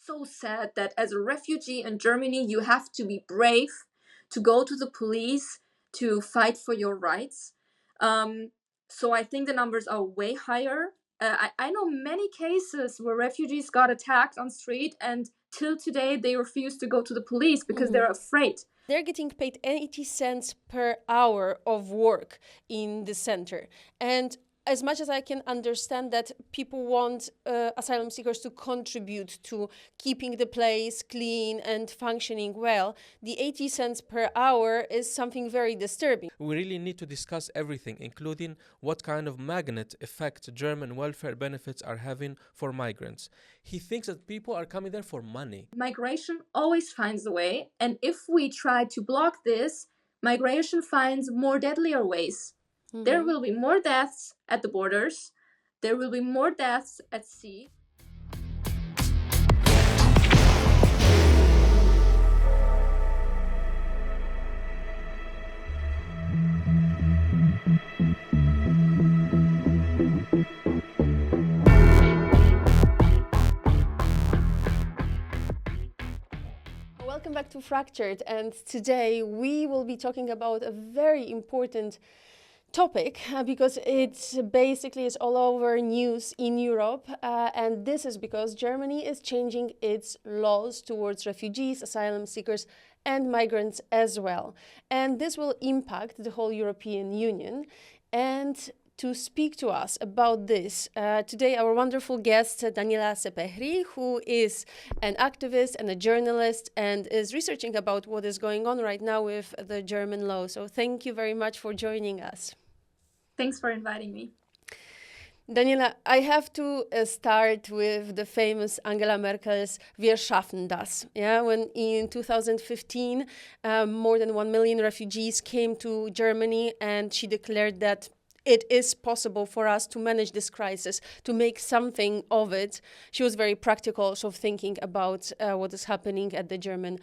so sad that as a refugee in Germany, you have to be brave to go to the police to fight for your rights. So I think the numbers are way higher. I know many cases where refugees got attacked on street, and till today they refuse to go to the police because they're afraid. They're getting paid 80 cents per hour of work in the center. And as much as I can understand that people want asylum seekers to contribute to keeping the place clean and functioning well, the 80 cents per hour is something very disturbing. We really need to discuss everything, including what kind of magnet effect German welfare benefits are having for migrants. He thinks that people are coming there for money. Migration always finds a way, and if we try to block this, migration finds more deadlier ways. There will be more deaths at the borders. There will be more deaths at sea. Welcome back to Fractured, and today we will be talking about a very important topic because it basically is all over news in Europe, and this is because Germany is changing its laws towards refugees, asylum seekers and migrants as well. And this will impact the whole European Union. And to speak to us about this, today our wonderful guest, Daniela Sepehri, who is an activist and a journalist and is researching about what is going on right now with the German law. So thank you very much for joining us. Thanks for inviting me. Daniela, I have to start with the famous Angela Merkel's "Wir schaffen das." Yeah, when in 2015, more than 1 million refugees came to Germany, and she declared that it is possible for us to manage this crisis, to make something of it. She was very practical, so thinking about what is happening at the German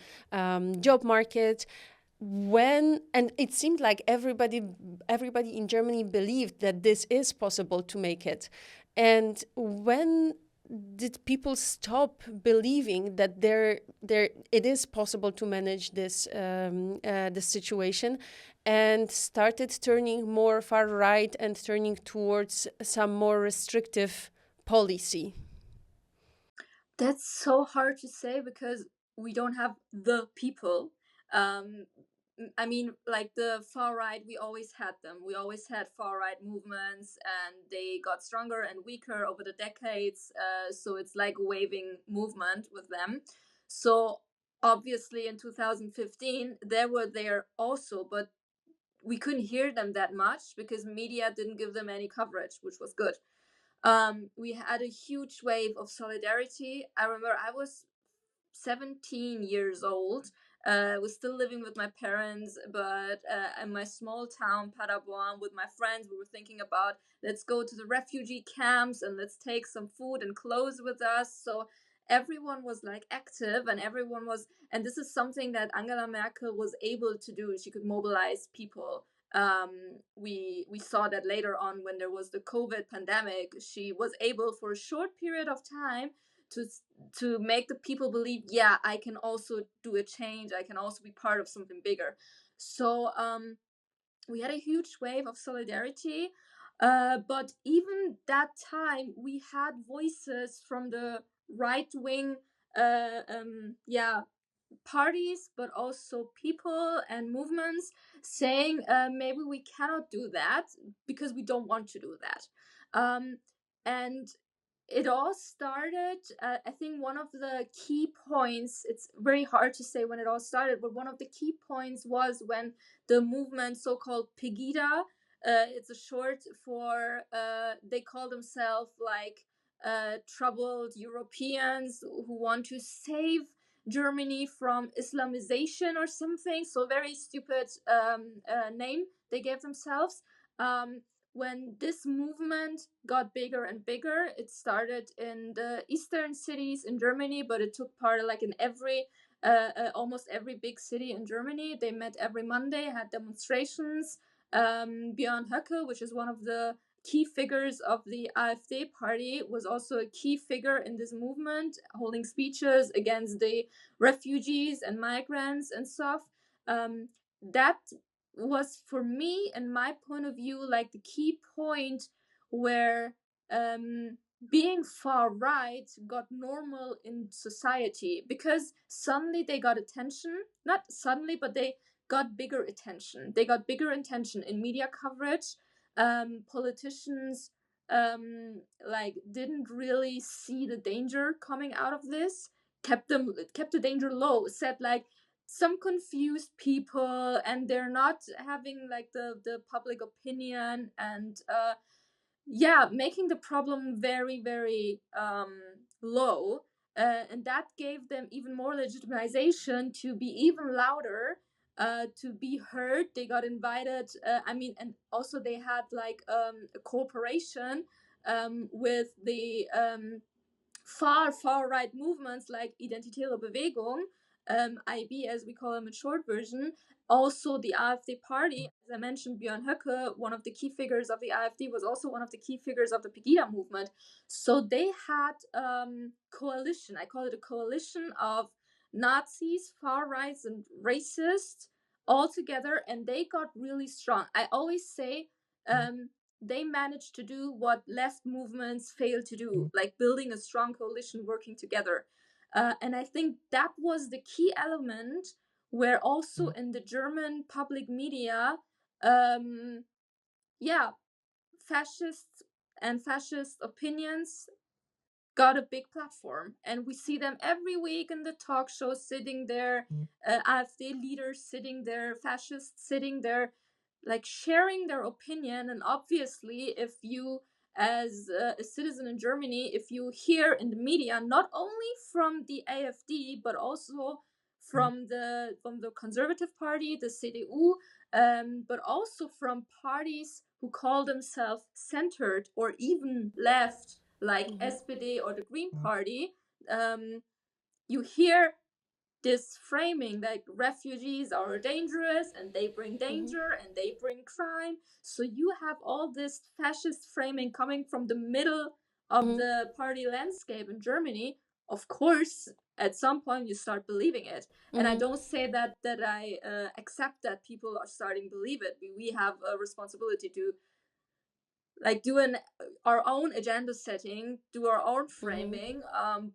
job market. And it seemed like everybody in Germany believed that this is possible to make it. And when did people stop believing that it is possible to manage this situation, and started turning more far right and turning towards some more restrictive policy? That's so hard to say because we don't have the people. I mean, like the far right, we always had them. We always had far right movements, and they got stronger and weaker over the decades. So it's like a waving movement with them. So obviously in 2015, they were there also, but we couldn't hear them that much because media didn't give them any coverage, which was good. We had a huge wave of solidarity. I remember I was 17 years old. I was still living with my parents, but in my small town, Paderborn, with my friends, we were thinking about, let's go to the refugee camps and let's take some food and clothes with us. So everyone was like active, and and this is something that Angela Merkel was able to do. She could mobilize people. We saw that later on when there was the COVID pandemic. She was able for a short period of time to make the people believe, yeah, I can also do a change. I can also be part of something bigger. So we had a huge wave of solidarity. But even that time, we had voices from the right wing, parties, but also people and movements saying maybe we cannot do that because we don't want to do that. And it all started, I think one of the key points, it's very hard to say when it all started, but one of the key points was when the movement, so-called Pegida, it's a short for, they call themselves like troubled Europeans who want to save Germany from Islamization or something. So very stupid name they gave themselves. When this movement got bigger and bigger, it started in the eastern cities in Germany, but it took part like in almost every big city in Germany. They met every Monday, had demonstrations. Björn Höcke, which is one of the key figures of the AfD party, was also a key figure in this movement, holding speeches against the refugees and migrants and stuff. That was, for me, in my point of view, like the key point where being far right got normal in society, because suddenly they got attention. Not suddenly, but they got bigger attention. They got bigger attention in media coverage. Politicians like didn't really see the danger coming out of this, kept the danger low, said like some confused people and they're not having like the public opinion, and yeah, making the problem very, very low. And that gave them even more legitimization to be even louder, to be heard. They got invited. And also they had like a cooperation with the far right movements like Identitäre Bewegung, IB as we call them in short version. Also the AfD party, as I mentioned, Björn Höcke, one of the key figures of the AfD, was also one of the key figures of the Pegida movement. So they had coalition. I call it a coalition of Nazis, far rights, and racists all together, and they got really strong. I always say they managed to do what left movements fail to do, like building a strong coalition, working together. And I think that was the key element where also in the German public media, yeah, fascist opinions got a big platform, and we see them every week in the talk shows sitting there, AfD leaders sitting there, fascists sitting there, like sharing their opinion. And obviously, if you, as a citizen in Germany, if you hear in the media not only from the AfD but also from the Conservative Party, the CDU, but also from parties who call themselves centered or even left, like SPD or the Green Party, you hear this framing like refugees are dangerous and they bring danger and they bring crime. So you have all this fascist framing coming from the middle of the party landscape in Germany. Of course, at some point you start believing it. And I don't say that I accept that people are starting to believe it. We have a responsibility to like do our own agenda setting, do our own framing.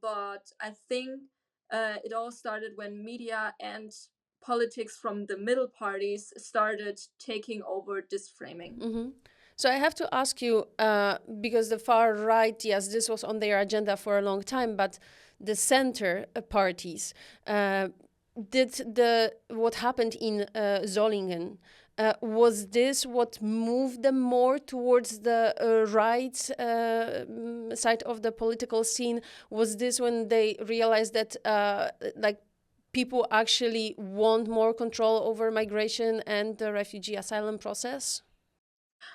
But I think it all started when media and politics from the middle parties started taking over this framing. So I have to ask you, because the far right, yes, this was on their agenda for a long time, but the center parties, what happened in Solingen, was this what moved them more towards the right side of the political scene? Was this when they realized that like people actually want more control over migration and the refugee asylum process?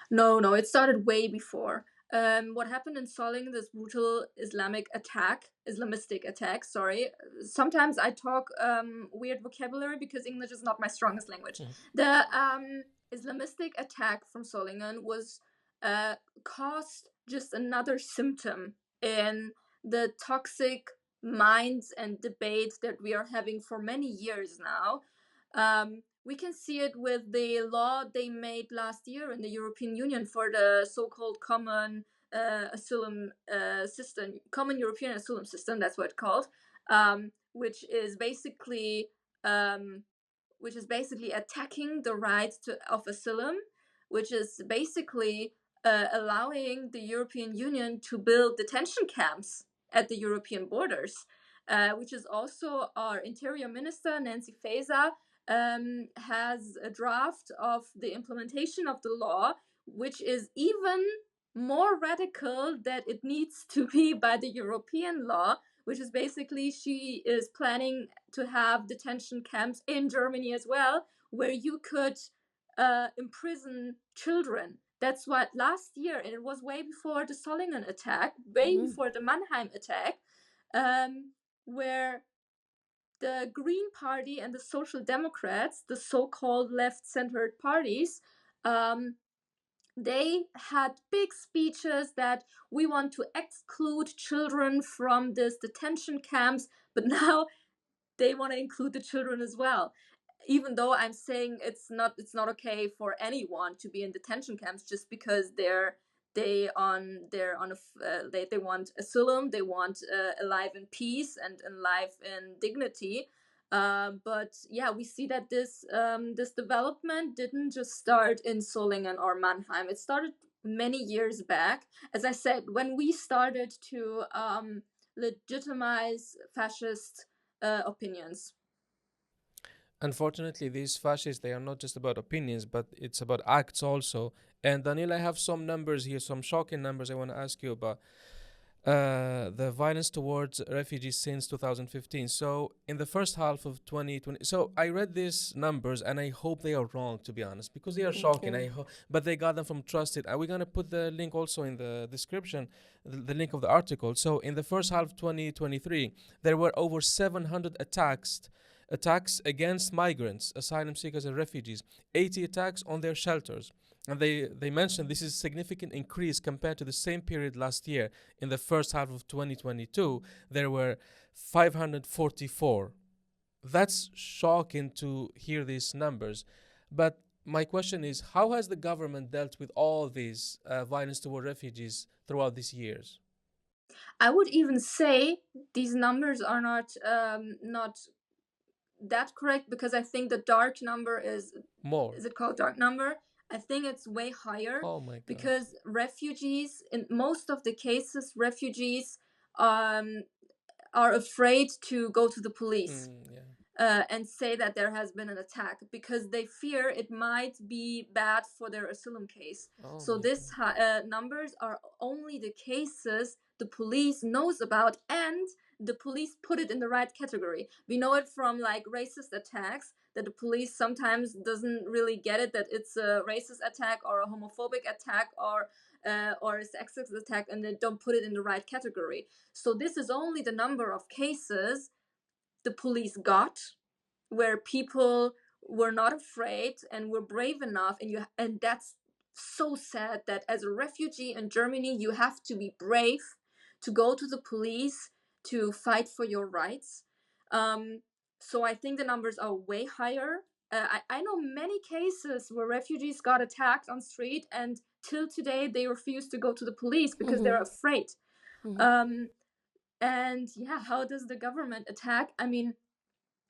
No, it started way before. What happened in Solingen, this brutal Islamistic attack, sorry. Sometimes I talk weird vocabulary because English is not my strongest language. The Islamistic attack from Solingen was caused just another symptom in the toxic minds and debates that we are having for many years now. We can see it with the law they made last year in the European Union for the so-called common asylum system, common European asylum system. That's what it's called, which is basically attacking the right of asylum, which is basically allowing the European Union to build detention camps at the European borders, which is also our Interior Minister Nancy Faeser has a draft of the implementation of the law, which is even more radical that it needs to be by the European law, which is basically she is planning to have detention camps in Germany as well, where you could imprison children. That's what last year, and it was way before the Solingen attack, way before the Mannheim attack, where the Green Party and the Social Democrats, the so-called left-centered parties, They had big speeches that we want to exclude children from these detention camps, but now they want to include the children as well, even though I'm saying it's not okay for anyone to be in detention camps just because they want asylum, they want a life in peace and a life in dignity. But yeah, we see that this development didn't just start in Solingen or Mannheim. It started many years back. As I said, when we started to legitimize fascist opinions. Unfortunately, these fascists, they are not just about opinions, but it's about acts also. And Daniel, I have some numbers here, some shocking numbers I want to ask you about. The violence towards refugees since 2015. So, in the first half of 2020, so I read these numbers and I hope they are wrong, to be honest, because they are shocking. Yeah. But they got them from trusted. Are we gonna put the link also in the description, the link of the article? So, in the first half of 2023, there were over 700 attacks against migrants, asylum seekers, and refugees. 80 attacks on their shelters. And they mentioned this is a significant increase compared to the same period last year. In the first half of 2022, there were 544. That's shocking to hear these numbers. But my question is, how has the government dealt with all these violence toward refugees throughout these years? I would even say these numbers are not that correct, because I think the dark number More. is it called dark number? I think it's way higher, Oh my God. because refugees, in most of the cases, refugees um, are afraid to go to the police Yeah. and say that there has been an attack, because they fear it might be bad for their asylum case. Oh So my these God. numbers are only the cases the police knows about, and the police put it in the right category. We know it from like racist attacks, that the police sometimes doesn't really get it, that it's a racist attack or a homophobic attack or a sexist attack, and they don't put it in the right category. So this is only the number of cases the police got, where people were not afraid and were brave enough, and that's so sad that as a refugee in Germany you have to be brave to go to the police to fight for your rights. So I think the numbers are way higher. I know many cases where refugees got attacked on street, and till today they refuse to go to the police because they're afraid. um, and yeah, how does the government attack? I mean,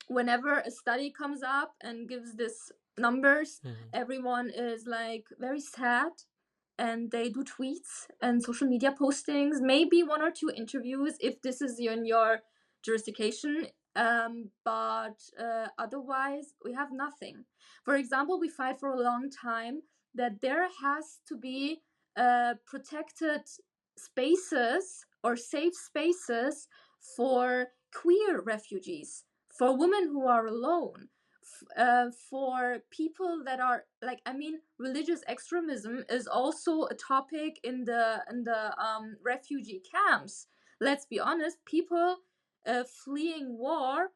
whenever a study comes up and gives this numbers, everyone is like very sad, and they do tweets and social media postings, maybe one or two interviews if this is in your jurisdiction. But otherwise we have nothing. For example, we fight for a long time that there has to be protected spaces or safe spaces for queer refugees, for women who are alone, for people that are like, I mean, religious extremism is also a topic in the refugee camps. Let's be honest, people fleeing war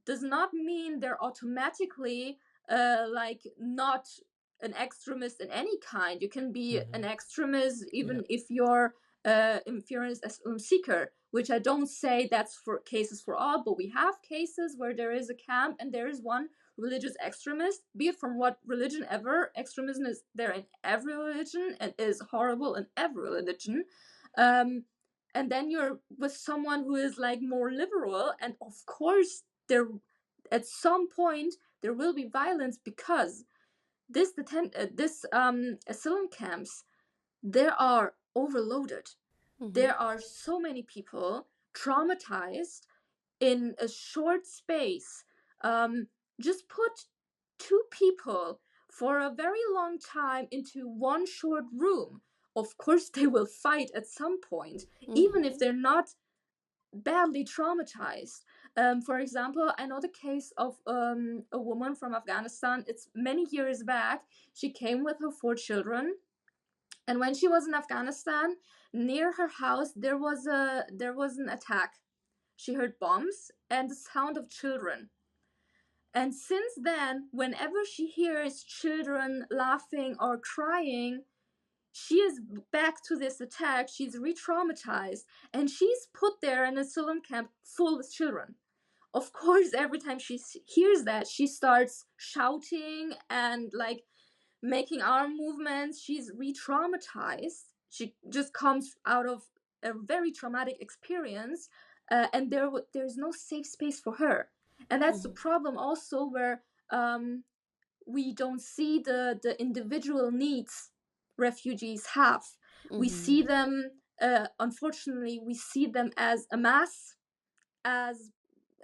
does not mean they're automatically like not an extremist in any kind. You can be an extremist even if you're an asylum seeker, which I don't say that's for cases for all, but we have cases where there is a camp and there is one religious extremist, be it from what religion ever. Extremism is there in every religion and is horrible in every religion. And then you're with someone who is like more liberal, and of course there at some point there will be violence, because this asylum camps, they are overloaded. There are so many people traumatized in a short space. Just put two people for a very long time into one short room. Of course, they will fight at some point, even if they're not badly traumatized. For example, I know the case of a woman from Afghanistan. It's many years back. She came with her 4 children, and when she was in Afghanistan, near her house there was an attack. She heard bombs and the sound of children. And since then, whenever she hears children laughing or crying, she is back to this attack, she's re-traumatized, and she's put there in an asylum camp full with children. Of course, every time she hears that, she starts shouting and like making arm movements. She's re-traumatized. She just comes out of a very traumatic experience, and there's no safe space for her. And that's the problem also, where we don't see the individual needs refugees have. We see them, unfortunately, we see them as a mass, as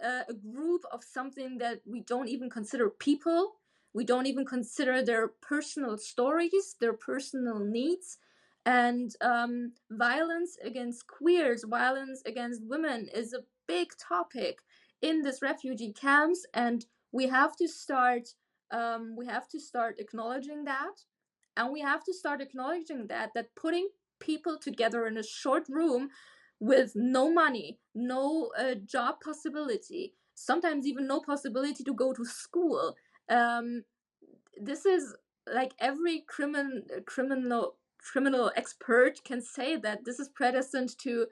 a group of something that we don't even consider people. We don't even consider their personal stories, their personal needs. And violence against queers, violence against women is a big topic in these refugee camps, and we have to start acknowledging that, and we have to start acknowledging that putting people together in a short room with no money, no job possibility, sometimes even no possibility to go to school. This is like every criminal expert can say that this is predestined to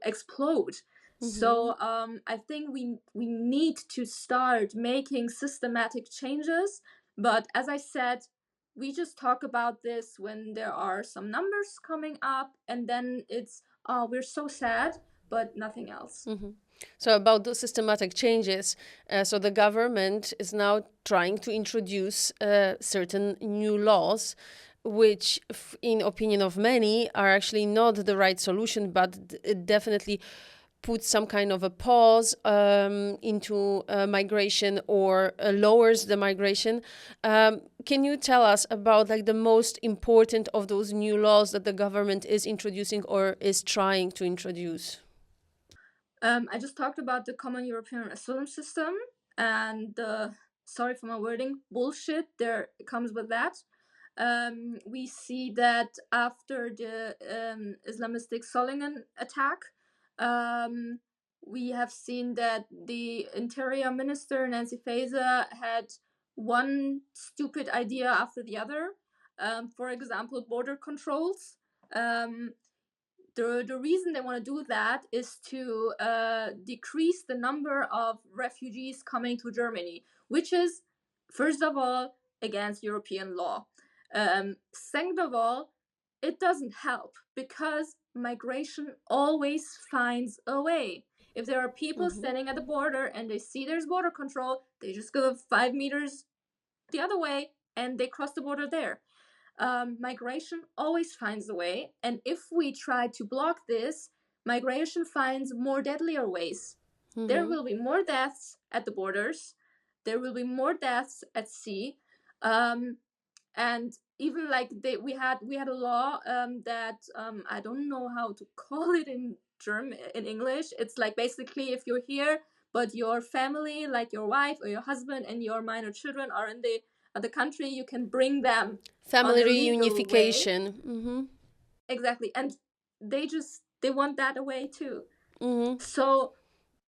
explode. So I think we need to start making systematic changes. But as I said, we just talk about this when there are some numbers coming up, and then it's, oh, we're so sad, but nothing else. So about those systematic changes, so the government is now trying to introduce certain new laws, which, in opinion of many, are actually not the right solution, but it definitely puts some kind of a pause into migration, or lowers the migration. Can you tell us about like the most important of those new laws that the government is introducing or is trying to introduce? I just talked about the common European asylum system, and the, sorry for my wording, bullshit there comes with that. We see that after the Islamistic Solingen attack, we have seen that the Interior Minister, Nancy Faeser, had one stupid idea after the other. For example, border controls. The reason they want to do that is to decrease the number of refugees coming to Germany, which is, first of all, against European law. Second of all, it doesn't help, because migration always finds a way. If there are people standing at the border and they see there's border control, they just go 5 meters the other way and they cross the border there. Migration always finds a way, and if we try to block this, migration finds more deadlier ways. There will be more deaths at the borders, there will be more deaths at sea, and even like we had a law that I don't know how to call it in English. It's like, basically, if you're here but your family, like your wife or your husband and your minor children, are in the country, you can bring them Family on a legal way. reunification. Exactly. And they want that away too. So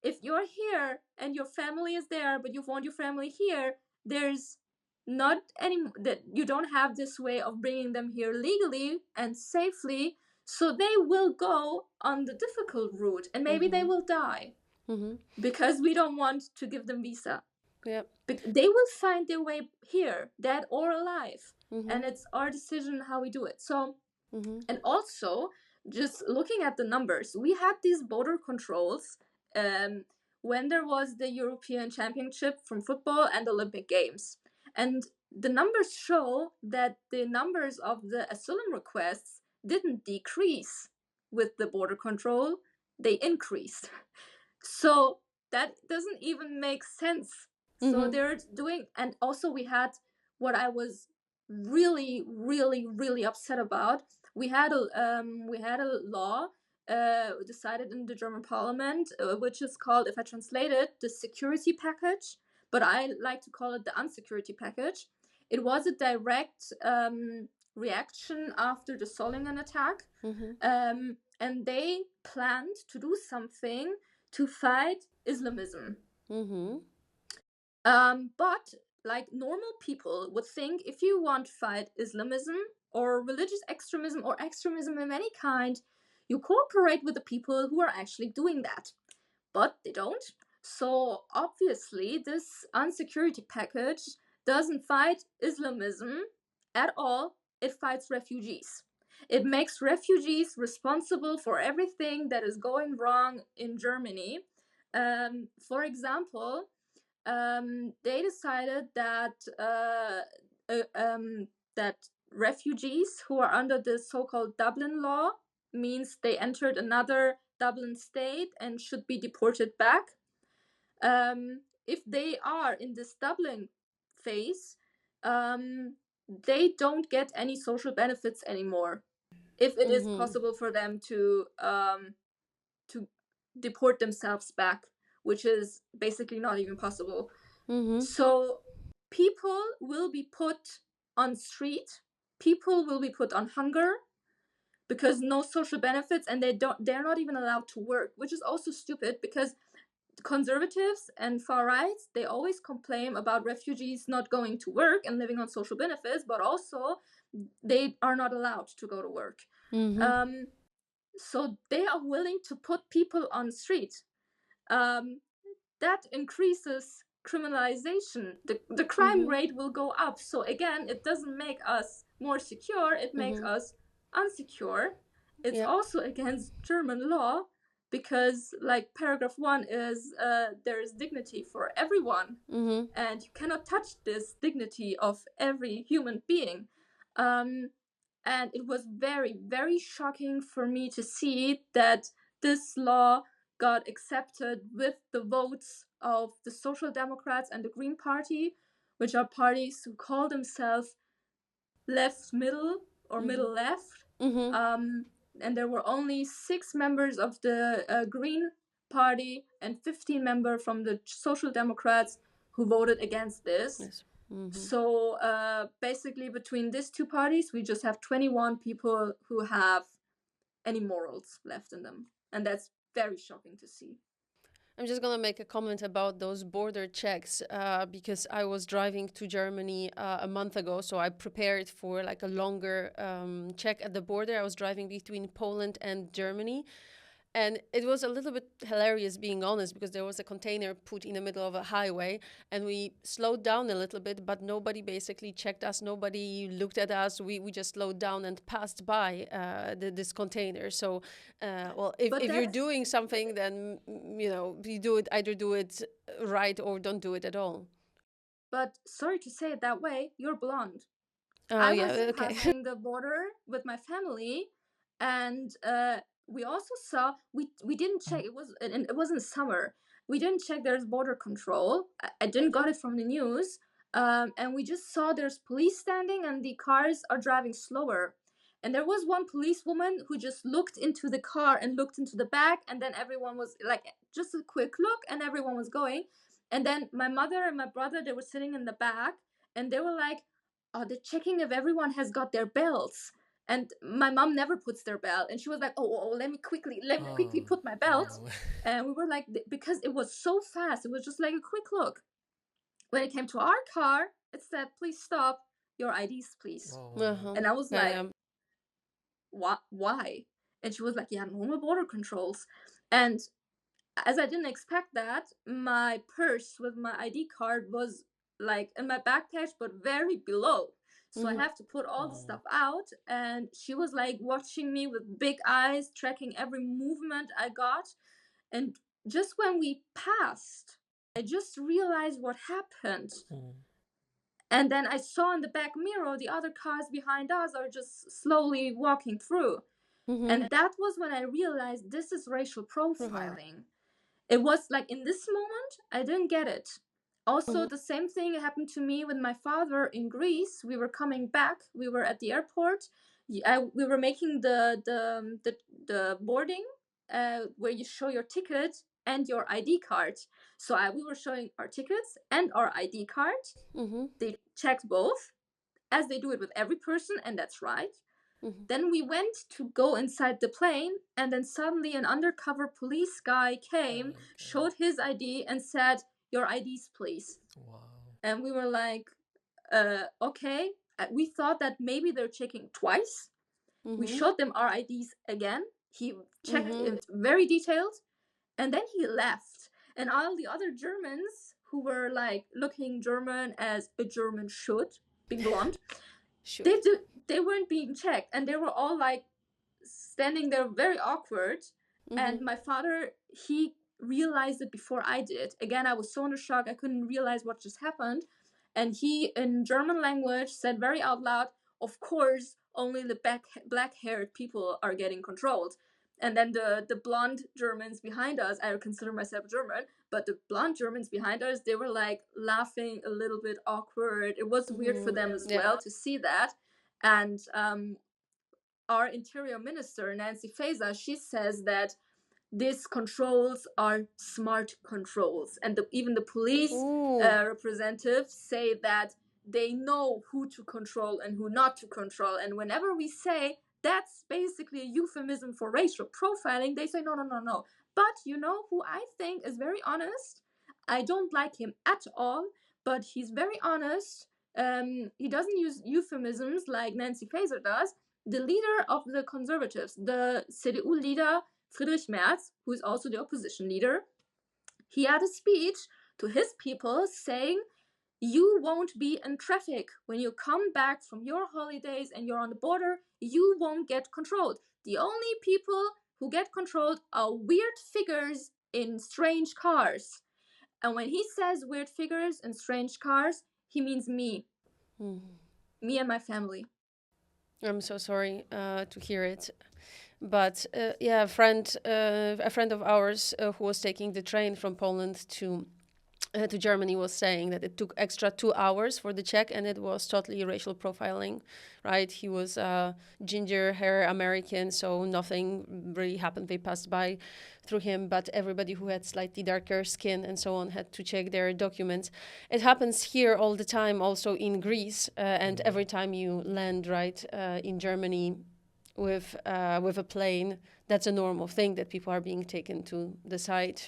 if you're here and your family is there, but you want your family here, there's not any, that you don't have this way of bringing them here legally and safely, so they will go on the difficult route, and maybe they will die because we don't want to give them visa. Yeah. They will find their way here, dead or alive, and it's our decision how we do it. So and also, just looking at the numbers, we had these border controls when there was the European Championship from football and Olympic Games. And the numbers show that the numbers of the asylum requests didn't decrease with the border control, they increased. So that doesn't even make sense. So they're doing, and also we had, what I was really, really, really upset about. We had a law decided in the German Parliament, which is called, if I translate it, the security package, but I like to call it the unsecurity package. It was a direct reaction after the Solingen attack, and they planned to do something to fight Islamism. But like normal people would think, if you want to fight Islamism, or religious extremism or extremism of any kind, you cooperate with the people who are actually doing that. But they don't. So obviously, this unsecurity package doesn't fight Islamism at all. It fights refugees. It makes refugees responsible for everything that is going wrong in Germany. For example, they decided that that refugees who are under the so-called Dublin law means they entered another Dublin state and should be deported back. If they are in this Dublin phase, they don't get any social benefits anymore. If it is possible for them to deport themselves back, which is basically not even possible. So people will be put on street, people will be put on hunger because no social benefits, and they're not even allowed to work, which is also stupid because conservatives and far rights, they always complain about refugees not going to work and living on social benefits, but also they are not allowed to go to work. So they are willing to put people on the street. That increases criminalization. The crime rate will go up. So again, it doesn't make us more secure, it makes us unsecure. It's also against German law because, like, paragraph 1 is there is dignity for everyone, and you cannot touch this dignity of every human being. And it was very, very shocking for me to see that this law got accepted with the votes of the Social Democrats and the Green Party, which are parties who call themselves left middle or middle left. And there were only 6 members of the Green Party and 15 members from the Social Democrats who voted against this. Yes. So basically, between these two parties, we just have 21 people who have any morals left in them. And that's very shocking to see. I'm just going to make a comment about those border checks because I was driving to Germany a month ago. So I prepared for like a longer check at the border. I was driving between Poland and Germany. And it was a little bit hilarious, being honest, because there was a container put in the middle of a highway and we slowed down a little bit, but nobody basically checked us. Nobody looked at us. We just slowed down and passed by this container. So, well, if you're doing something, then, you know, you do it, either do it right or don't do it at all. But sorry to say it that way, you're blonde. Oh, I yeah, was okay. passing the border with my family, and we also saw we didn't check. It wasn't summer. We didn't check there's border control. I didn't got it from the news, and we just saw there's police standing and the cars are driving slower. And there was one policewoman who just looked into the car and looked into the back, and then everyone was like, just a quick look, and everyone was going. And then my mother and my brother, they were sitting in the back, and they were like, oh, they're checking if everyone has got their belts. And my mom never puts their belt, and she was like, oh, let me quickly put my belt. No. And we were like, because it was so fast, it was just like a quick look. When it came to our car, it said, please stop, your IDs, please. And I was like, why? And she was like, yeah, normal border controls. And as I didn't expect that, my purse with my ID card was like in my backpack, but very below. So I have to put all the stuff out. And she was like watching me with big eyes, tracking every movement I got. And just when we passed, I just realized what happened. And then I saw in the back mirror the other cars behind us are just slowly walking through. And that was when I realized this is racial profiling. It was like, in this moment, I didn't get it. Also, the same thing happened to me with my father in Greece. We were coming back. We were at the airport. We were making the boarding where you show your ticket and your ID card. So we were showing our tickets and our ID card. They checked both, as they do it with every person, and that's right. Then we went to go inside the plane, and then suddenly an undercover police guy came, showed his ID, and said, your IDs, please. Wow. And we were like, okay. We thought that maybe they're checking twice. We showed them our IDs again. He checked it very detailed, and then he left. And all the other Germans who were like looking German as a German should, being blonde, Sure. they weren't being checked, and they were all like standing there very awkward. And my father, he realized it before I did. Again, I was so in shock, I couldn't realize what just happened. And he, in German language, said very out loud, of course, only the black-haired people are getting controlled. And then the blonde Germans behind us, I consider myself German, but the blonde Germans behind us, they were like laughing a little bit awkward. It was weird for them as well to see that. And our interior minister, Nancy Faeser, she says that these controls are smart controls. And even the police representatives say that they know who to control and who not to control. And whenever we say that's basically a euphemism for racial profiling, they say, no, no, no, no. But you know who I think is very honest? I don't like him at all, but he's very honest. He doesn't use euphemisms like Nancy Faeser does. The leader of the conservatives, the CDU leader, Friedrich Merz, who is also the opposition leader, he had a speech to his people saying, you won't be in traffic. When you come back from your holidays and you're on the border, you won't get controlled. The only people who get controlled are weird figures in strange cars. And when he says weird figures in strange cars, he means me. Me and my family. I'm so sorry to hear it. But yeah, a friend of ours who was taking the train from Poland to Germany was saying that it took extra 2 hours for the check, and it was totally racial profiling, right? He was ginger hair American, so nothing really happened. They passed by through him, but everybody who had slightly darker skin and so on had to check their documents. It happens here all the time, also in Greece, and every time you land, right, in Germany with a plane, that's a normal thing that people are being taken to the side.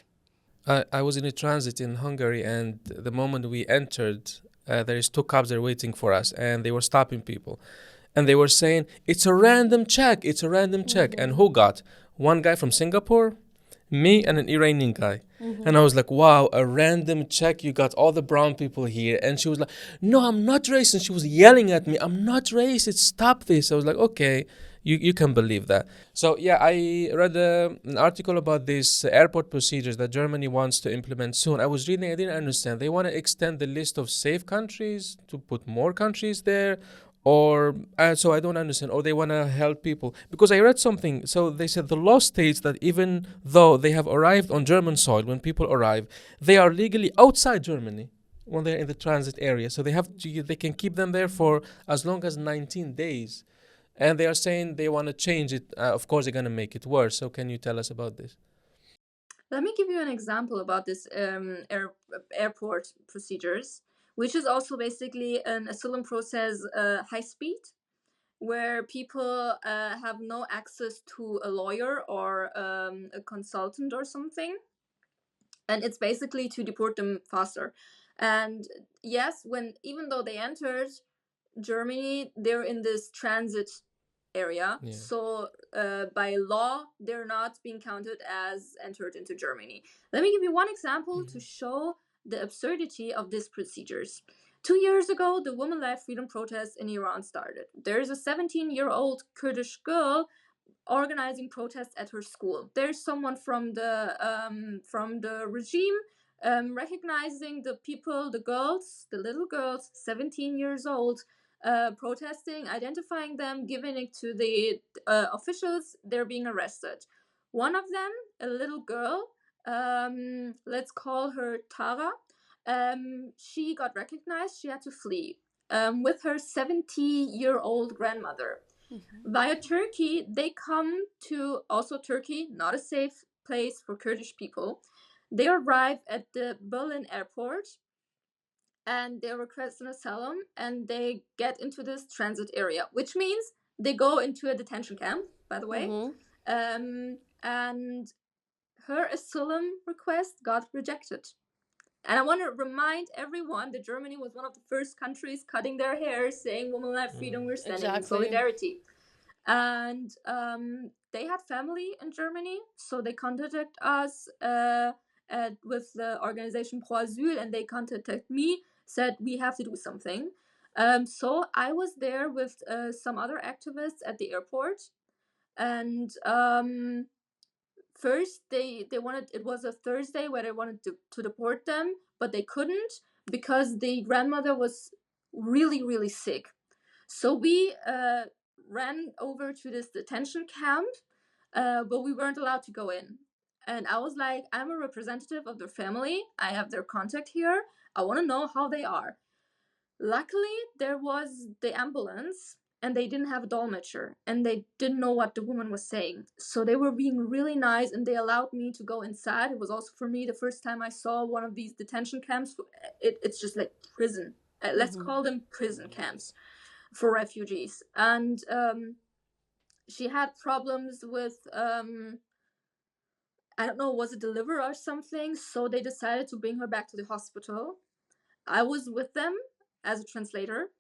I was in a transit in Hungary, and the moment we entered, there is two cops there waiting for us, and they were stopping people. And they were saying, it's a random check, it's a random check. And who got? One guy from Singapore, me, and an Iranian guy. And I was like, wow, a random check, you got all the brown people here. And she was like, no, I'm not racist. She was yelling at me, I'm not racist, stop this. I was like, okay, you can believe that. So yeah, I read an article about these airport procedures that Germany wants to implement soon. I was reading, I didn't understand. They want to extend the list of safe countries to put more countries there, or so I don't understand. Or they want to help people, because I read something. So they said the law states that even though they have arrived on German soil, when people arrive, they are legally outside Germany when they're in the transit area. So they can keep them there for as long as 19 days. And they are saying they want to change it. Of course, they're going to make it worse. So can you tell us about this? Let me give you an example about this airport procedures, which is also basically an asylum process high speed, where people have no access to a lawyer or a consultant or something. And it's basically to deport them faster. And yes, even though they entered Germany, they're in this transit area. Yeah. So by law, they're not being counted as entered into Germany. Let me give you one example to show the absurdity of these procedures. 2 years ago, the Women Life Freedom protests in Iran started. There's a 17-year-old Kurdish girl organizing protests at her school. There's someone from the regime recognizing the people, the girls, the little girls, 17 years old, protesting, identifying them, giving it to the officials. They're being arrested. One of them, a little girl, let's call her Tara, she got recognized. She had to flee with her 70-year-old grandmother. Via Turkey, they come to also Turkey, not a safe place for Kurdish people. They arrive at the Berlin airport and they request an asylum and they get into this transit area, which means they go into a detention camp, by the way. And her asylum request got rejected. And I want to remind everyone that Germany was one of the first countries cutting their hair, saying women have freedom, we're standing in solidarity. And they had family in Germany, so they contacted us with the organization Pro Asyl, and they contacted me, said we have to do something. So I was there with some other activists at the airport, and first they wanted, it was a Thursday where they wanted to deport them, but they couldn't because the grandmother was really, really sick. So we ran over to this detention camp, but we weren't allowed to go in. And I was like, I'm a representative of their family. I have their contact here. I want to know how they are. Luckily, there was the ambulance, and they didn't have a dolmetscher, and they didn't know what the woman was saying. So they were being really nice, and they allowed me to go inside. It was also for me the first time I saw one of these detention camps. It's just like prison. Let's call them prison camps for refugees. And she had problems with I don't know, was it the liver or something? So they decided to bring her back to the hospital. I was with them as a translator.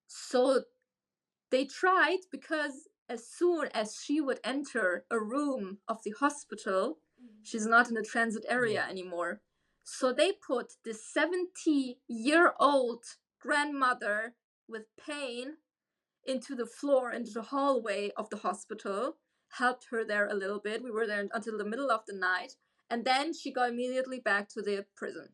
So they tried, because as soon as she would enter a room of the hospital, she's not in the transit area anymore. So they put the 70-year-old grandmother with pain into the floor, into the hallway of the hospital, helped her there a little bit. We were there until the middle of the night, and then she got immediately back to the prison.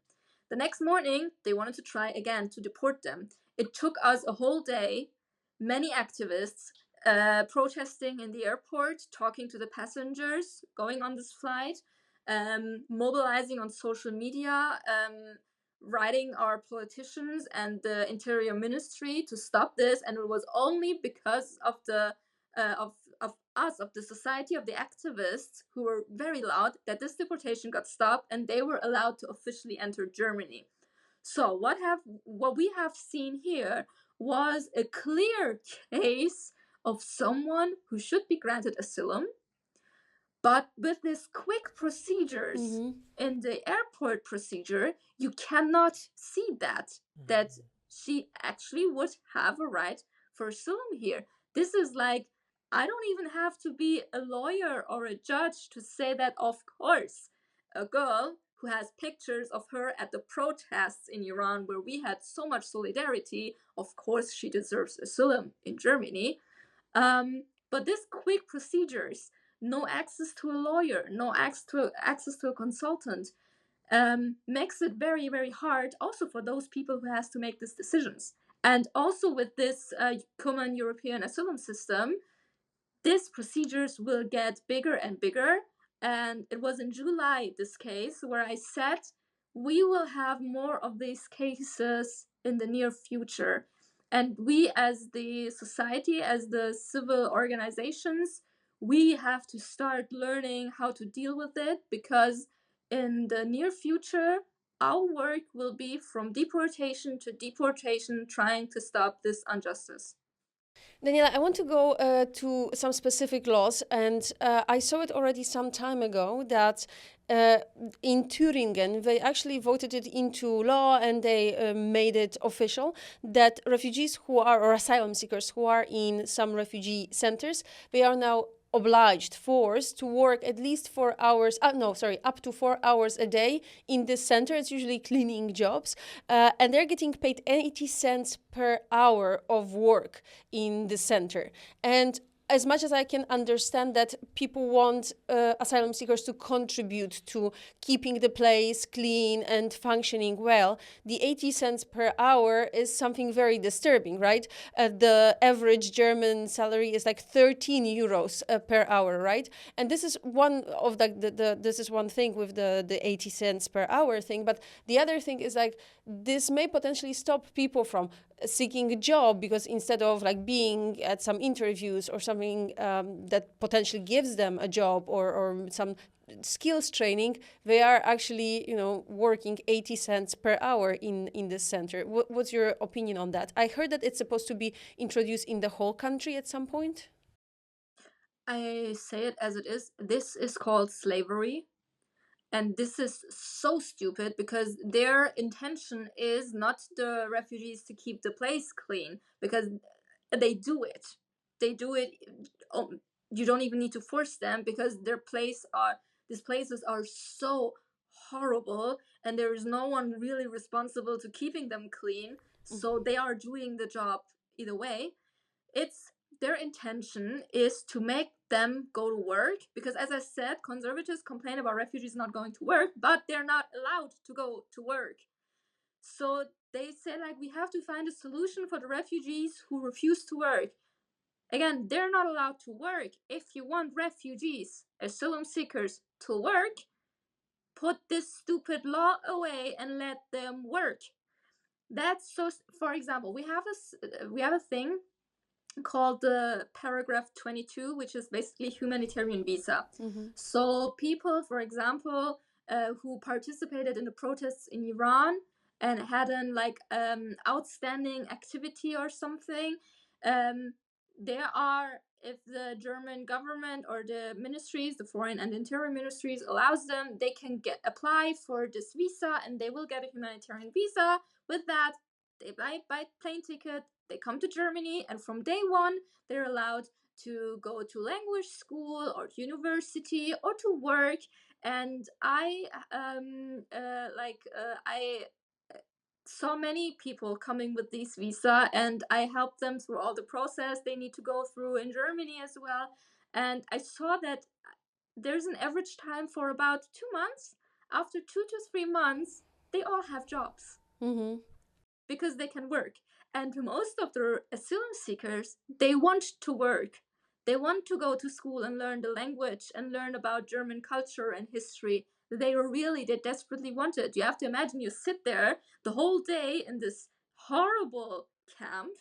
The next morning, they wanted to try again to deport them. It took us a whole day, many activists protesting in the airport, talking to the passengers going on this flight, mobilizing on social media, writing our politicians and the interior ministry to stop this. And it was only because of the of us, of the society, of the activists who were very loud, that this deportation got stopped and they were allowed to officially enter Germany. So what we have seen here was a clear case of someone who should be granted asylum, but with these quick procedures in the airport procedure, you cannot see that she actually would have a right for asylum here. This is like, I don't even have to be a lawyer or a judge to say that, of course, a girl who has pictures of her at the protests in Iran, where we had so much solidarity, of course she deserves asylum in Germany. But these quick procedures, no access to a lawyer, no access to a consultant, makes it very, very hard also for those people who has to make these decisions. And also with this common European asylum system, these procedures will get bigger and bigger. And it was in July, this case, where I said we will have more of these cases in the near future. And we, as the society, as the civil organizations, we have to start learning how to deal with it, because in the near future, our work will be from deportation to deportation, trying to stop this injustice. Daniela, I want to go to some specific laws, and I saw it already some time ago that in Thüringen, they actually voted it into law, and they made it official that refugees who are, or asylum seekers who are in some refugee centers, they are now forced to work at least 4 hours, up to 4 hours a day in this center. It's usually cleaning jobs. And they're getting paid 80 cents per hour of work in the center. And as much as I can understand that people want asylum seekers to contribute to keeping the place clean and functioning well, the 80 cents per hour is something very disturbing, right? The average German salary is like 13 euros per hour, right? And this is one of this is one thing with the 80 cents per hour thing. But the other thing is like, this may potentially stop people from seeking a job, because instead of like being at some interviews or something that potentially gives them a job or some skills training, they are actually, working 80 cents per hour in this center. What's your opinion on that? I heard that it's supposed to be introduced in the whole country at some point. I say it as it is. This is called slavery. And this is so stupid because their intention is not the refugees to keep the place clean, because they do it. They do it. Oh, you don't even need to force them, because these places are so horrible, and there is no one really responsible to keeping them clean. So they are doing the job either way. It's their intention is to make them go to work, because, as I said, conservatives complain about refugees not going to work, but they're not allowed to go to work. So they say, like, we have to find a solution for the refugees who refuse to work. Again, they're not allowed to work. If you want refugees, asylum seekers, to work, put this stupid law away and let them work. That's so. For example, we have a thing called the paragraph 22, which is basically humanitarian visa. So people, for example, who participated in the protests in Iran and had an outstanding activity or something, there are, if the German government or the ministries, the foreign and interior ministries allows them, they can apply for this visa, and they will get a humanitarian visa. With that, they buy plane ticket, they come to Germany, and from day one, they're allowed to go to language school or university or to work. And I saw many people coming with these visa, and I helped them through all the process they need to go through in Germany as well. And I saw that there's an average time for about 2 months. After 2 to 3 months, they all have jobs. Because they can work. And most of the asylum seekers, they want to work. They want to go to school and learn the language and learn about German culture and history. They desperately want it. You have to imagine, you sit there the whole day in this horrible camp,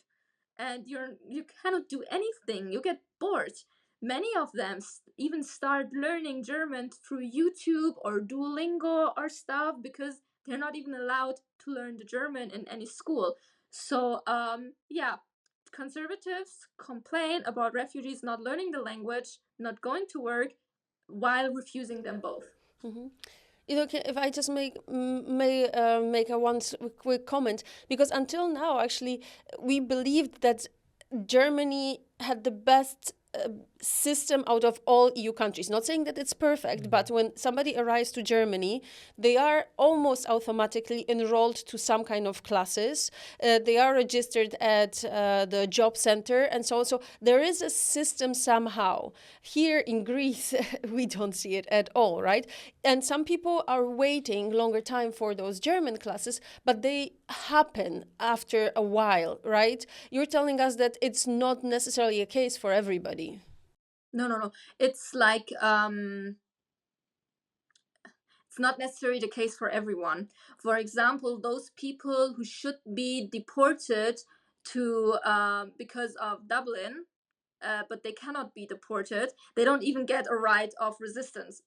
and you cannot do anything. You get bored. Many of them even start learning German through YouTube or Duolingo or stuff, because they're not even allowed to learn the German in any school. So conservatives complain about refugees not learning the language, not going to work, while refusing them both. Okay, if I just may make a quick comment, because until now, actually, we believed that Germany had the best system out of all EU countries. Not saying that it's perfect, but when somebody arrives to Germany, they are almost automatically enrolled to some kind of classes. They are registered at the job center and so on. So there is a system somehow. Here in Greece, we don't see it at all, right? And some people are waiting longer time for those German classes, but they happen after a while, right? You're telling us that it's not necessarily a case for everybody. No. It's like it's not necessarily the case for everyone. For example, those people who should be deported to because of Dublin, but they cannot be deported. They don't even get a right of resistance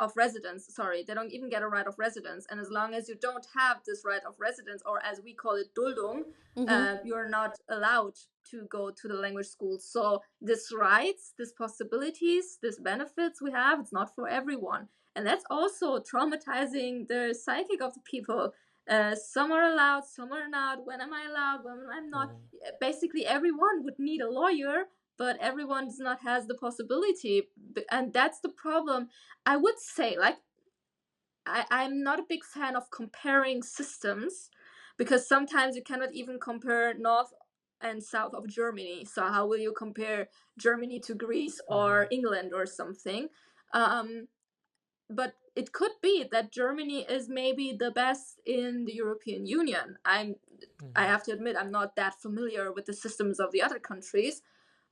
of residence. Sorry, they don't even get a right of residence. And as long as you don't have this right of residence, or as we call it, Duldung, you're not allowed to go to the language school. So these rights, these possibilities, these benefits we have, it's not for everyone. And that's also traumatizing the psychic of the people. Some are allowed, some are not. When am I allowed? When I'm not? Basically, everyone would need a lawyer, but everyone does not has the possibility. And that's the problem. I would say, like, I'm not a big fan of comparing systems, because sometimes you cannot even compare north and south of Germany. So how will you compare Germany to Greece or England or something? But it could be that Germany is maybe the best in the European Union. I have to admit, I'm not that familiar with the systems of the other countries,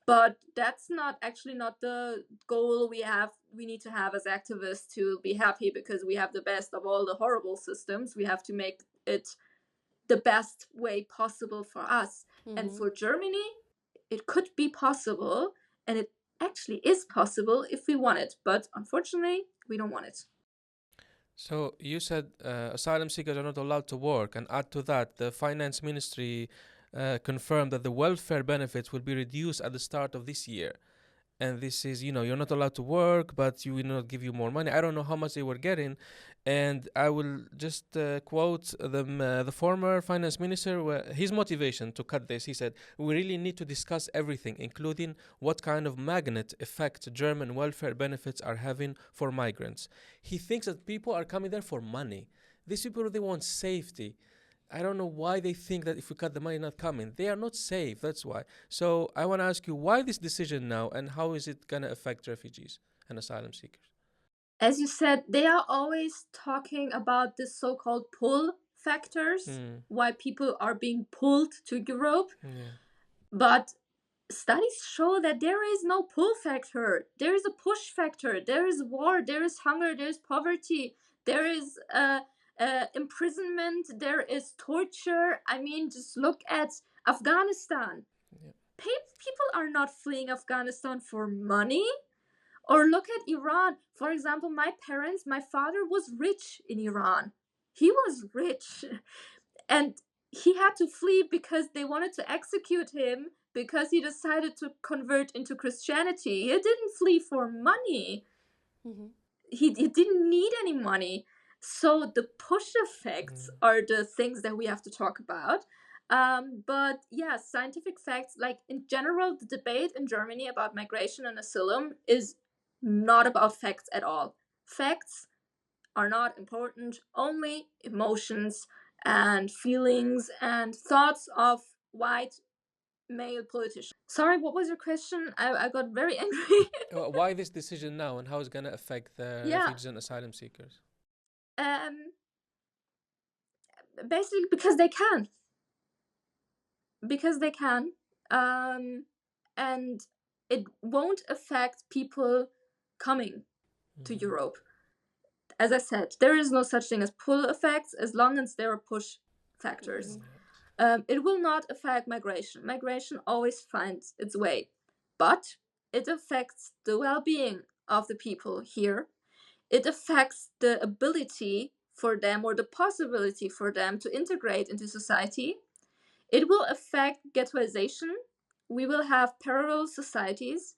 but that's not the goal we need to have as activists to be happy because we have the best of all the horrible systems. We have to make it the best way possible for us. And for Germany, it could be possible, and it actually is possible if we want it, but unfortunately, we don't want it. So you said asylum seekers are not allowed to work, and add to that, the finance ministry confirmed that the welfare benefits will be reduced at the start of this year. and this is, you're not allowed to work, but you will not give you more money. I don't know how much they were getting. And I will just quote the former finance minister, his motivation to cut this. He said, "We really need to discuss everything, including what kind of magnet effect German welfare benefits are having for migrants." He thinks that people are coming there for money. These people, they want safety. I don't know why they think that if we cut the money, not coming. They are not safe, that's why. So I want to ask you, why this decision now, and how is it going to affect refugees and asylum seekers? As you said, they are always talking about the so-called pull factors, why people are being pulled to Europe. Yeah. But studies show that there is no pull factor. There is a push factor. There is war. There is hunger. There is poverty. There is imprisonment. There is torture. I mean, just look at Afghanistan. Yeah. People are not fleeing Afghanistan for money. Or look at Iran. For example, my father was rich in Iran. He was rich. And he had to flee because they wanted to execute him because he decided to convert into Christianity. He didn't flee for money. Mm-hmm. He didn't need any money. So the push effects are the things that we have to talk about. But yeah, scientific facts, like in general, the debate in Germany about migration and asylum is not about facts at all. Facts are not important, only emotions and feelings and thoughts of white male politicians. Sorry, what was your question? I got very angry. Why this decision now, and how it's going to affect the refugees and asylum seekers? Basically because they can. Because they can. And it won't affect people coming to Europe. As I said, there is no such thing as pull effects as long as there are push factors. It will not affect migration. Migration always finds its way. But it affects the well-being of the people here. It affects the ability for them or the possibility for them to integrate into society. It will affect ghettoization. We will have parallel societies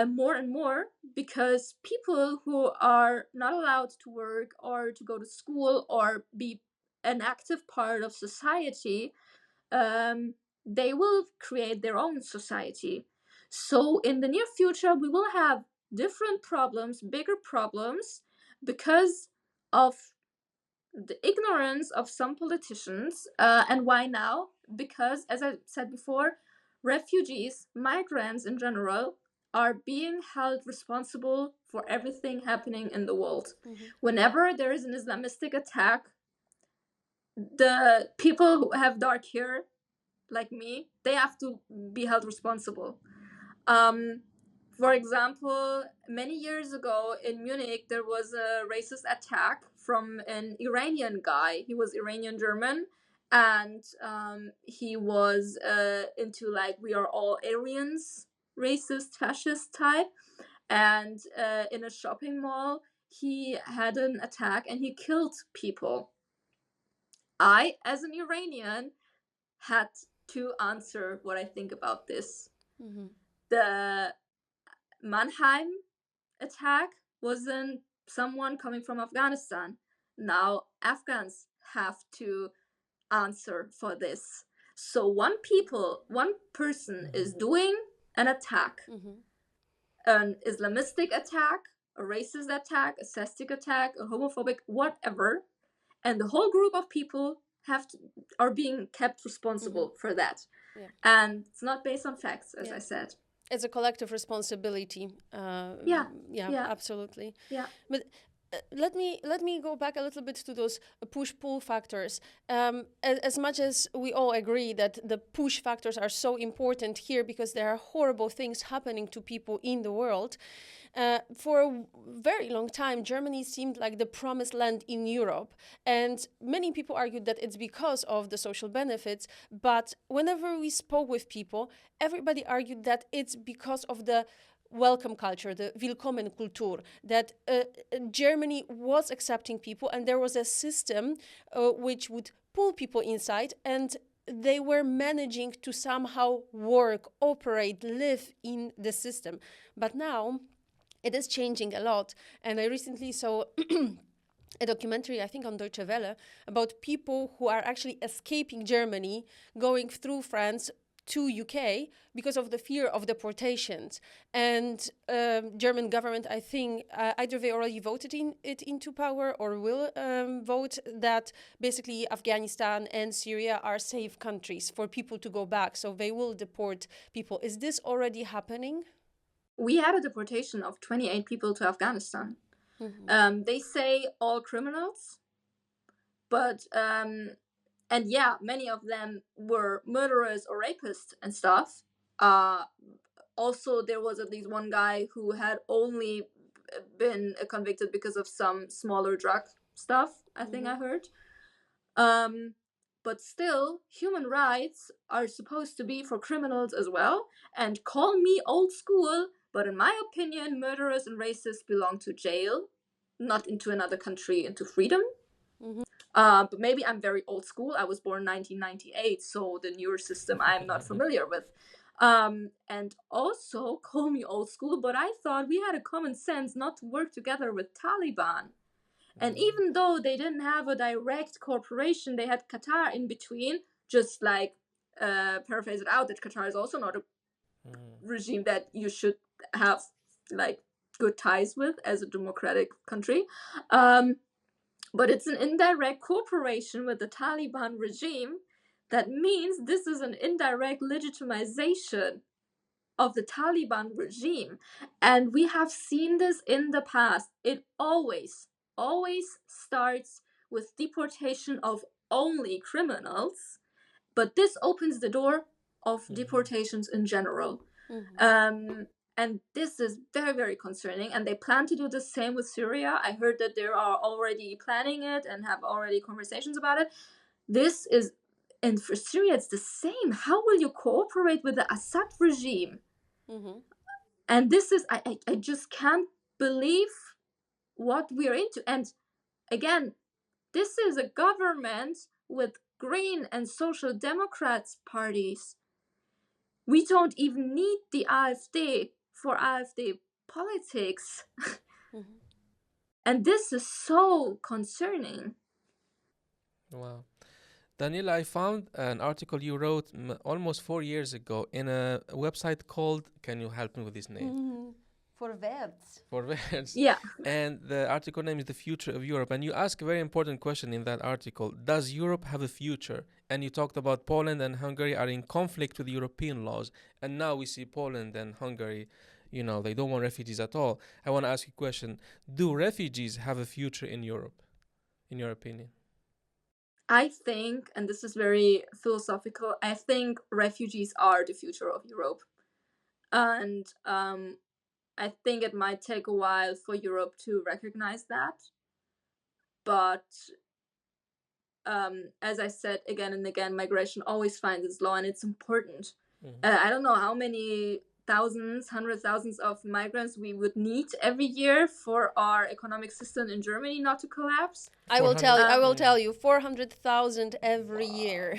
more and more because people who are not allowed to work or to go to school or be an active part of society, they will create their own society. So in the near future, we will have different problems, bigger problems, because of the ignorance of some politicians. And why now? Because, as I said before, refugees, migrants in general, are being held responsible for everything happening in the world. Whenever there is an Islamistic attack, the people who have dark hair, like me, they have to be held responsible. For example, many years ago in Munich, there was a racist attack from an Iranian guy. He was Iranian German, and he was into like, we are all Aryans, racist, fascist type. And in a shopping mall, he had an attack and he killed people. I, as an Iranian, had to answer what I think about this. The Mannheim attack wasn't someone coming from Afghanistan. Now Afghans have to answer for this. So one person is doing an attack, an Islamistic attack, a racist attack, a sexist attack, a homophobic, whatever, and the whole group of people are being kept responsible for that. Yeah. And it's not based on facts, as I said. It's a collective responsibility. Yeah, absolutely. Yeah. But let me go back a little bit to those push-pull factors. As much as we all agree that the push factors are so important here because there are horrible things happening to people in the world, for a very long time, Germany seemed like the promised land in Europe. And many people argued that it's because of the social benefits. But whenever we spoke with people, everybody argued that it's because of the welcome culture, the Willkommenkultur, that Germany was accepting people and there was a system which would pull people inside, and they were managing to somehow work, operate, live in the system. But now it is changing a lot. And I recently saw a documentary, I think on Deutsche Welle, about people who are actually escaping Germany, going through France to UK because of the fear of deportations. And German government, I think, either they already voted it into power or will vote that basically Afghanistan and Syria are safe countries for people to go back. So they will deport people. Is this already happening? We had a deportation of 28 people to Afghanistan. They say all criminals, but and yeah, many of them were murderers or rapists and stuff. Also, there was at least one guy who had only been convicted because of some smaller drug stuff, I think I heard. But still, human rights are supposed to be for criminals as well. And call me old school, but in my opinion, murderers and racists belong to jail, not into another country, into freedom. But maybe I'm very old school. I was born 1998, so the newer system I'm not familiar with. And also, call me old school, but I thought we had a common sense not to work together with Taliban. And even though they didn't have a direct cooperation, they had Qatar in between, just like paraphrase it out, that Qatar is also not a regime that you should have like good ties with as a democratic country. But it's an indirect cooperation with the Taliban regime. That means this is an indirect legitimization of the Taliban regime. And we have seen this in the past. It always starts with deportation of only criminals, but this opens the door of deportations in general. And this is very, very concerning. And they plan to do the same with Syria. I heard that they are already planning it and have already conversations about it. This is, and for Syria, it's the same. How will you cooperate with the Assad regime? And this is, I just can't believe what we're into. And again, this is a government with Green and Social Democrats parties. We don't even need the AfD for AfD politics. And this is so concerning. Wow. Daniela, I found an article you wrote almost 4 years ago in a website called, can you help me with this name? For words. For words. Yeah. And the article name is The Future of Europe. And you ask a very important question in that article. Does Europe have a future? And you talked about Poland and Hungary are in conflict with European laws. And now we see Poland and Hungary, you know, they don't want refugees at all. I want to ask you a question. Do refugees have a future in Europe, in your opinion? I think, and this is very philosophical, I think refugees are the future of Europe. And I think it might take a while for Europe to recognize that. But as I said again and again, migration always finds its law, and it's important. I don't know how many thousands, hundreds of thousands of migrants we would need every year for our economic system in Germany not to collapse. I will tell you, 400,000 every year.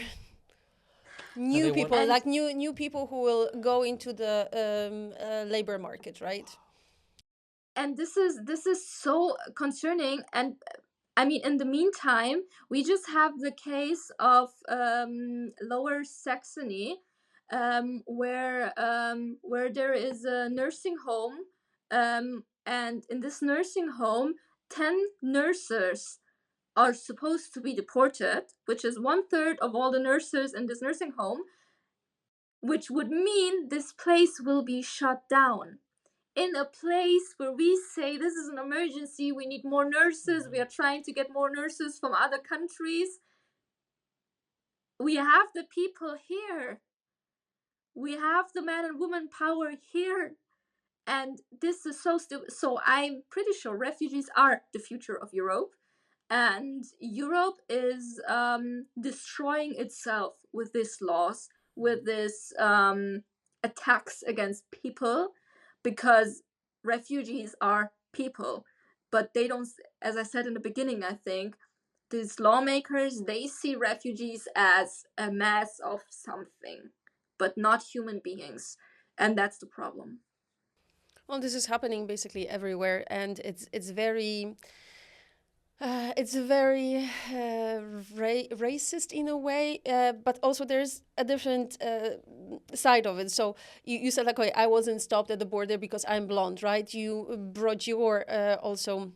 New people, like new people who will go into the labor market, right? And this is so concerning. And I mean, in the meantime, we just have the case of Lower Saxony, where there is a nursing home, and in this nursing home, 10 nurses are supposed to be deported, which is 1/3 of all the nurses in this nursing home, which would mean this place will be shut down. In a place where we say this is an emergency, we need more nurses, we are trying to get more nurses from other countries. We have the people here. We have the man and woman power here. And this is so stupid. So I'm pretty sure refugees are the future of Europe. And Europe is destroying itself with these laws, with this attacks against people, because refugees are people. But they don't, as I said in the beginning, I think, these lawmakers, they see refugees as a mass of something, but not human beings. And that's the problem. Well, this is happening basically everywhere, and it's very racist in a way, but also there's a different side of it. So you said like, okay, I wasn't stopped at the border because I'm blonde, right? You brought your also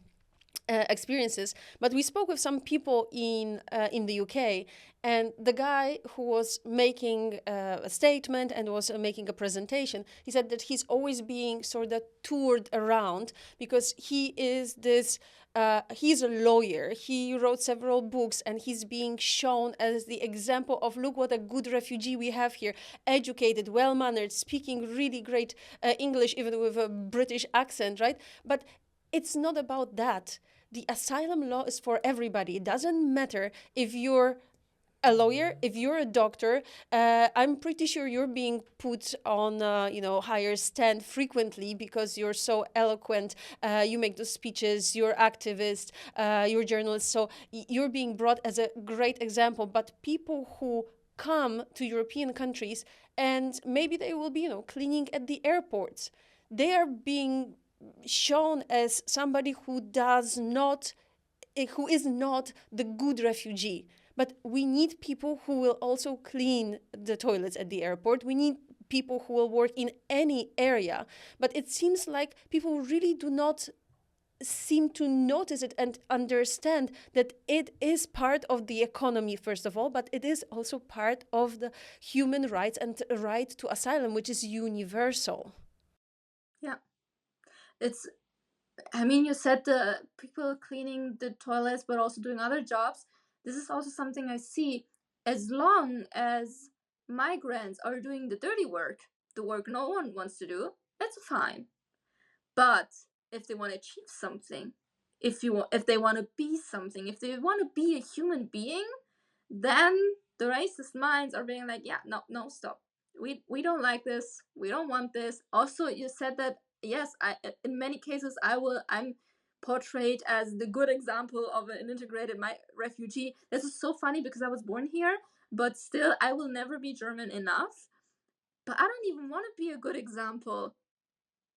experiences, but we spoke with some people in the UK, and the guy who was making a statement and was making a presentation, he said that he's always being sort of toured around because he is this. He's a lawyer. He wrote several books, and he's being shown as the example of look what a good refugee we have here, educated, well-mannered, speaking really great English, even with a British accent, right? But it's not about that. The asylum law is for everybody. It doesn't matter if you're a lawyer, if you're a doctor. I'm pretty sure you're being put on, higher stand frequently because you're so eloquent. You make those speeches. You're activist. You're journalist. So you're being brought as a great example. But people who come to European countries and maybe they will be, cleaning at the airports, they are being shown as somebody who is not the good refugee. But we need people who will also clean the toilets at the airport. We need people who will work in any area. But it seems like people really do not seem to notice it and understand that it is part of the economy, first of all, but it is also part of the human rights and right to asylum, which is universal. Yeah. You said the people cleaning the toilets, but also doing other jobs. This is also something I see. As long as migrants are doing the dirty work, the work no one wants to do, that's fine. But if they want to achieve something, if they want to be something, if they want to be a human being, then the racist minds are being like, yeah, no, stop. We don't like this. We don't want this. Also, you said that yes, in many cases I'm portrayed as the good example of an integrated refugee. This is so funny because I was born here, but still I will never be German enough. But I don't even want to be a good example.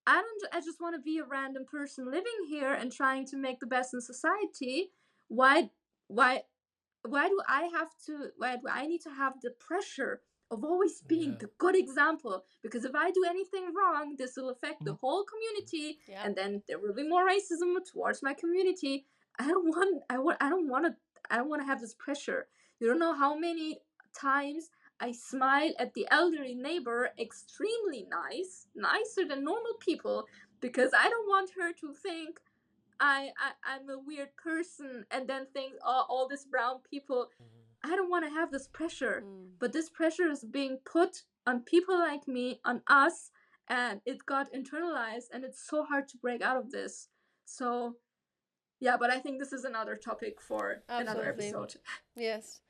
I just want to be a random person living here and trying to make the best in society. Why why why do I need to have the pressure of always being the good example? Because if I do anything wrong, this will affect the whole community, and then there will be more racism towards my community. I don't want to have this pressure. You don't know how many times I smile at the elderly neighbor, extremely nicer than normal people, because I don't want her to think I'm a weird person and then think, oh, all these brown people. I don't want to have this pressure, but this pressure is being put on people like me, on us, and it got internalized, and it's so hard to break out of this. So yeah, but I think this is another topic for another episode. Yes.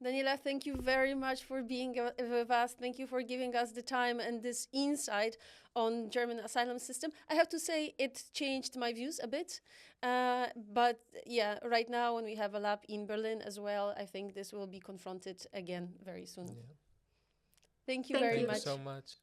Daniela, thank you very much for being with us. Thank you for giving us the time and this insight on German asylum system. I have to say it changed my views a bit. But yeah, right now when we have a lab in Berlin as well, I think this will be confronted again very soon. Yeah. Thank you very much. Thank you so much.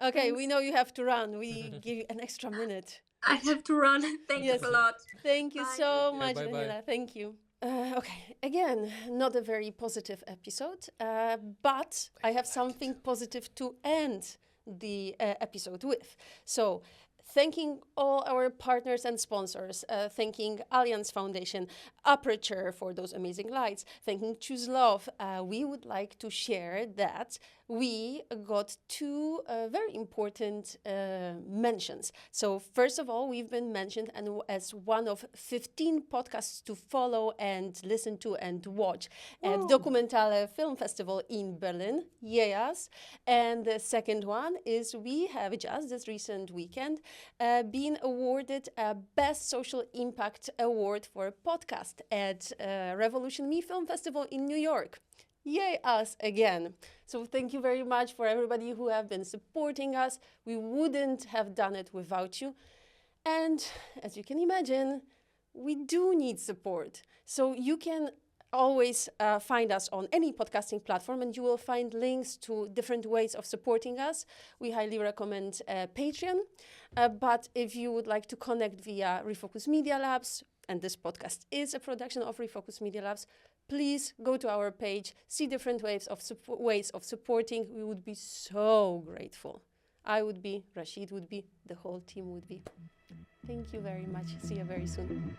Okay, thanks. We know you have to run. We give you an extra minute. I have to run. Thank you a lot. Thank you so much, Daniela. Thank you. Okay, again, not a very positive episode, but I have something positive to end the episode with. So, thanking all our partners and sponsors, thanking Allianz Foundation, Aperture for those amazing lights, thanking Choose Love. We would like to share that we got two very important mentions. So first of all, we've been mentioned as one of 15 podcasts to follow and listen to and watch at Dokumentale Film Festival in Berlin. Yes. And the second one is we have just this recent weekend been awarded a Best Social Impact Award for a podcast at Revolution Me Film Festival in New York. Yay, us again. So thank you very much for everybody who have been supporting us. We wouldn't have done it without you. And as you can imagine, we do need support. So you can always find us on any podcasting platform, and you will find links to different ways of supporting us. We highly recommend Patreon. But if you would like to connect via Refocus Media Labs, and this podcast is a production of Refocus Media Labs, please go to our page, see different ways of supporting. We would be so grateful. I would be, Rasheed would be, the whole team would be. Thank you very much. See you very soon.